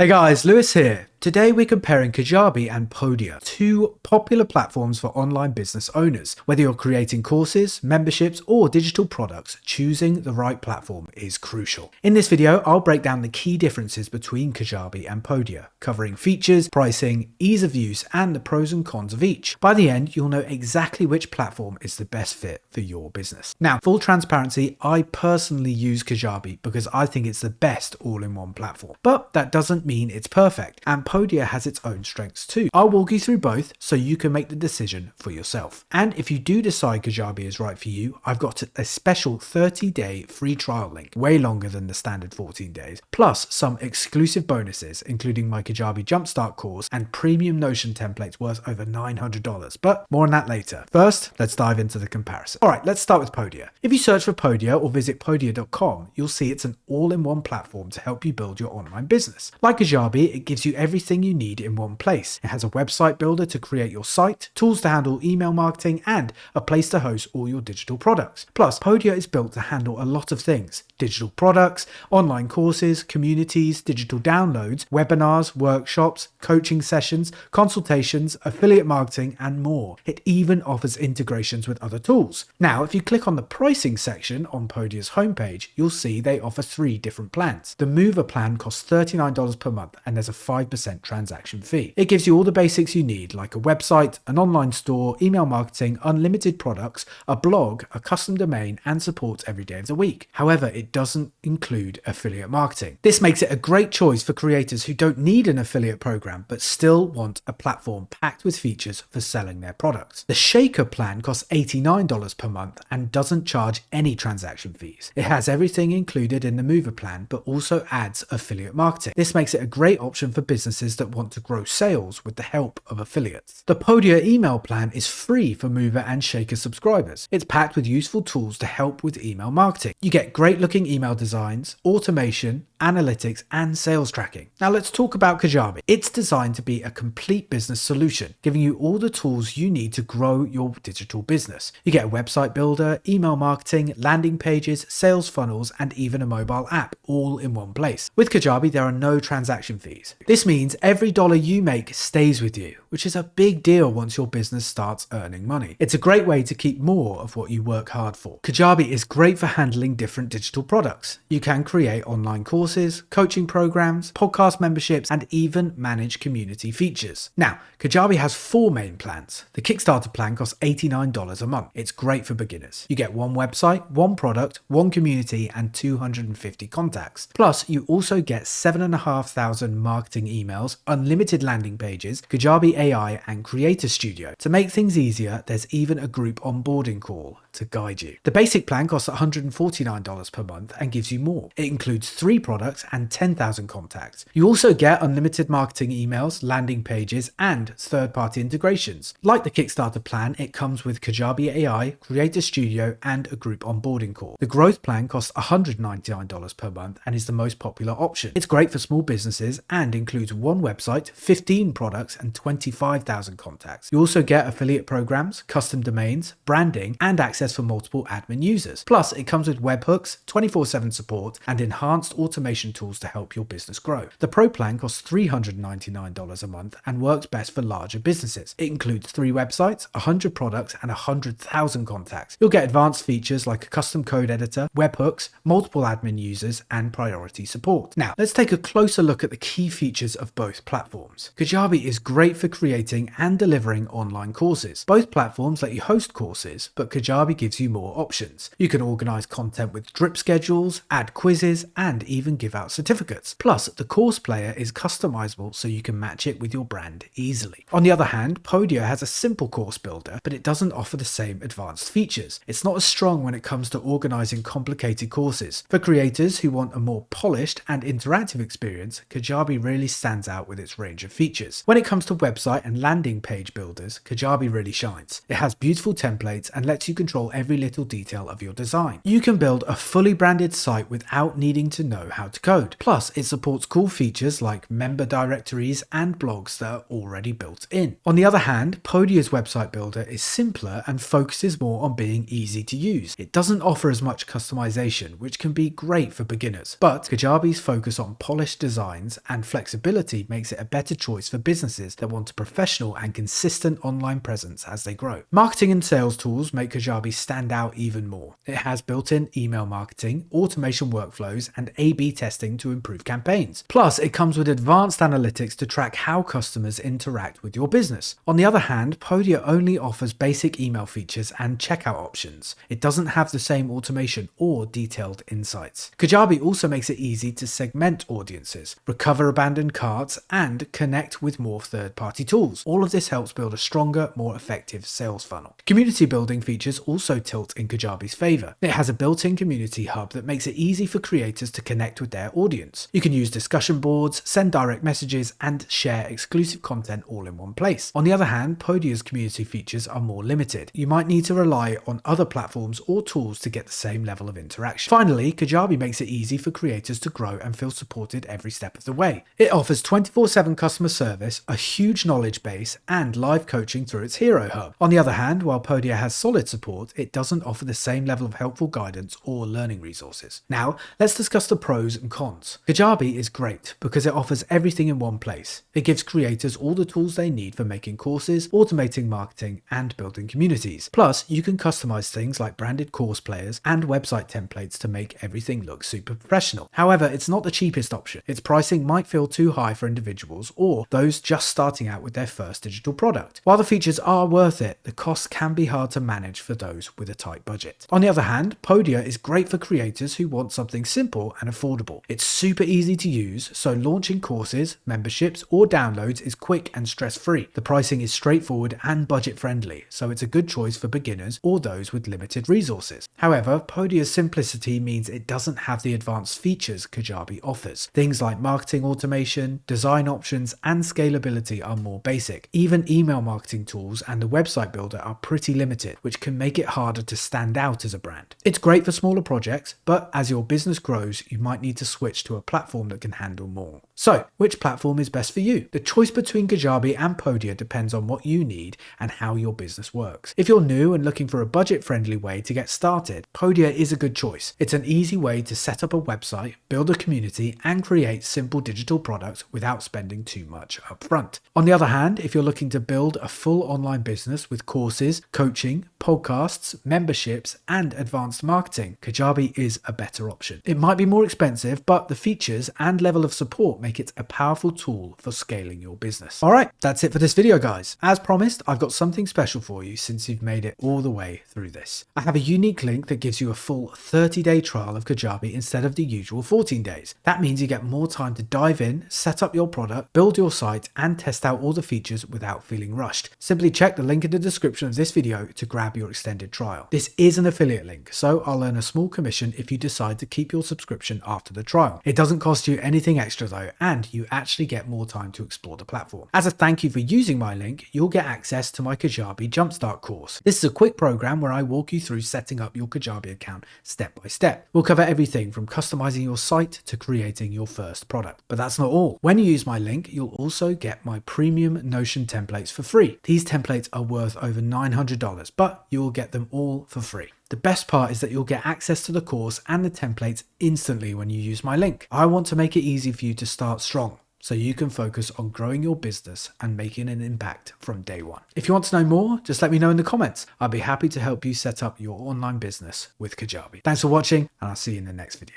Hey guys, Lewis here. Today we're comparing Kajabi and Podia, two popular platforms for online business owners. Whether you're creating courses, memberships, or digital products, choosing the right platform is crucial. In this video, I'll break down the key differences between Kajabi and Podia, covering features, pricing, ease of use, and the pros and cons of each. By the end, you'll know exactly which platform is the best fit for your business. Now, full transparency, I personally use Kajabi because I think it's the best all-in-one platform. But that doesn't mean it's perfect, and Podia has its own strengths too. I'll walk you through both so you can make the decision for yourself. And if you do decide Kajabi is right for you, I've got a special 30-day free trial link, way longer than the standard 14 days, plus some exclusive bonuses, including my Kajabi Jumpstart course and premium Notion templates worth over $900. But more on that later. First, let's dive into the comparison. All right, let's start with Podia. If you search for Podia or visit podia.com, you'll see it's an all-in-one platform to help you build your online business. Like Kajabi, it gives you everything you need in one place. It has a website builder to create your site, tools to handle email marketing, and a place to host all your digital products. Plus, Podia is built to handle a lot of things: digital products, online courses, communities, digital downloads, webinars, workshops, coaching sessions, consultations, affiliate marketing, and more. It even offers integrations with other tools. Now, if you click on the pricing section on Podia's homepage, you'll see they offer 3 different plans. The Mover plan costs $39 per month, and there's a 5% transaction fee. It gives you all the basics you need, like a website, an online store, email marketing, unlimited products, a blog, a custom domain, and supports every day of the week. However, it doesn't include affiliate marketing. This makes it a great choice for creators who don't need an affiliate program but still want a platform packed with features for selling their products. The Shaker plan costs $89 per month and doesn't charge any transaction fees. It has everything included in the Mover plan but also adds affiliate marketing. This makes it a great option for businesses that want to grow sales with the help of affiliates. The Podia email plan is free for Mover and Shaker subscribers. It's packed with useful tools to help with email marketing. You get great looking email designs, automation, analytics, and sales tracking. Now let's talk about Kajabi. It's designed to be a complete business solution, giving you all the tools you need to grow your digital business. You get a website builder, email marketing, landing pages, sales funnels, and even a mobile app all in one place. With Kajabi, there are no transaction fees. This means every dollar you make stays with you, which is a big deal once your business starts earning money. It's a great way to keep more of what you work hard for. Kajabi is great for handling different digital products. You can create online courses, coaching programs, podcast memberships, and even manage community features. Now, Kajabi has 4 main plans. The Kickstarter plan costs $89 a month. It's great for beginners. You get 1 website, 1 product, 1 community, and 250 contacts. Plus, you also get 7,500 marketing emails, unlimited landing pages, Kajabi AI, and Creator Studio. To make things easier, there's even a group onboarding call to guide you. The basic plan costs $149 per month and gives you more. It includes 3 products and 10,000 contacts. You also get unlimited marketing emails, landing pages, and third-party integrations. Like the Kickstarter plan, it comes with Kajabi AI, Creator Studio, and a group onboarding call. The growth plan costs $199 per month and is the most popular option. It's great for small businesses and includes 1 website, 15 products, and 25,000 contacts. You also get affiliate programs, custom domains, branding, and access for multiple admin users. Plus, it comes with webhooks, 24/7 support, and enhanced automation tools to help your business grow. The Pro plan costs $399 a month and works best for larger businesses. It includes 3 websites, 100 products, and 100,000 contacts. You'll get advanced features like a custom code editor, webhooks, multiple admin users, and priority support. Now, let's take a closer look at the key features of both platforms. Kajabi is great for creating and delivering online courses. Both platforms let you host courses, but Kajabi gives you more options. You can organize content with drip schedules, add quizzes, and even give out certificates. Plus, the course player is customizable so you can match it with your brand easily. On the other hand, Podia has a simple course builder, but it doesn't offer the same advanced features. It's not as strong when it comes to organizing complicated courses. For creators who want a more polished and interactive experience, Kajabi really stands out with its range of features. When it comes to website and landing page builders, Kajabi really shines. It has beautiful templates and lets you control control every little detail of your design. You can build a fully branded site without needing to know how to code. Plus, it supports cool features like member directories and blogs that are already built in. On the other hand, Podia's website builder is simpler and focuses more on being easy to use. It doesn't offer as much customization, which can be great for beginners. But Kajabi's focus on polished designs and flexibility makes it a better choice for businesses that want a professional and consistent online presence as they grow. Marketing and sales tools make Kajabi stand out even more. It has built-in email marketing, automation workflows, and A/B testing to improve campaigns. Plus, it comes with advanced analytics to track how customers interact with your business. On the other hand, Podia only offers basic email features and checkout options. It doesn't have the same automation or detailed insights. Kajabi also makes it easy to segment audiences, recover abandoned carts, and connect with more third-party tools. All of this helps build a stronger, more effective sales funnel. Community building features also tilt in Kajabi's favor. It has a built-in community hub that makes it easy for creators to connect with their audience. You can use discussion boards, send direct messages, and share exclusive content all in one place. On the other hand, Podia's community features are more limited. You might need to rely on other platforms or tools to get the same level of interaction. Finally, Kajabi makes it easy for creators to grow and feel supported every step of the way. It offers 24/7 customer service, a huge knowledge base, and live coaching through its Hero Hub. On the other hand, while Podia has solid support, it doesn't offer the same level of helpful guidance or learning resources. Now, let's discuss the pros and cons. Kajabi is great because it offers everything in one place. It gives creators all the tools they need for making courses, automating marketing, and building communities. Plus, you can customize things like branded course players and website templates to make everything look super professional. However, it's not the cheapest option. Its pricing might feel too high for individuals or those just starting out with their first digital product. While the features are worth it, the costs can be hard to manage for those with a tight budget. On the other hand, Podia is great for creators who want something simple and affordable. It's super easy to use, so launching courses, memberships, or downloads is quick and stress-free. The pricing is straightforward and budget-friendly, so it's a good choice for beginners or those with limited resources. However, Podia's simplicity means it doesn't have the advanced features Kajabi offers. Things like marketing automation, design options, and scalability are more basic. Even email marketing tools and the website builder are pretty limited, which can make it harder to stand out as a brand. It's great for smaller projects, but as your business grows, you might need to switch to a platform that can handle more. So, which platform is best for you? The choice between Kajabi and Podia depends on what you need and how your business works. If you're new and looking for a budget-friendly way to get started, Podia is a good choice. It's an easy way to set up a website, build a community, and create simple digital products without spending too much upfront. On the other hand, if you're looking to build a full online business with courses, coaching, podcasts, memberships, and advanced marketing, Kajabi is a better option. It might be more expensive, but the features and level of support make it a powerful tool for scaling your business. Alright, that's it for this video, guys. As promised, I've got something special for you since you've made it all the way through this. I have a unique link that gives you a full 30-day trial of Kajabi instead of the usual 14 days. That means you get more time to dive in, set up your product, build your site, and test out all the features without feeling rushed. Simply check the link in the description of this video to grab your extended trial. This is an affiliate link, so I'll earn a small commission if you decide to keep your subscription after the trial. It doesn't cost you anything extra though, and you actually get more time to explore the platform. As a thank you for using my link, you'll get access to my Kajabi Jumpstart course. This is a quick program where I walk you through setting up your Kajabi account step by step. We'll cover everything from customizing your site to creating your first product. But that's not all. When you use my link, you'll also get my premium Notion templates for free. These templates are worth over $900, but you will get them all for free. The best part is that you'll get access to the course and the templates instantly when you use my link. I want to make it easy for you to start strong, so you can focus on growing your business and making an impact from day one. If you want to know more, just let me know in the comments. I'll be happy to help you set up your online business with Kajabi. Thanks for watching, and I'll see you in the next video.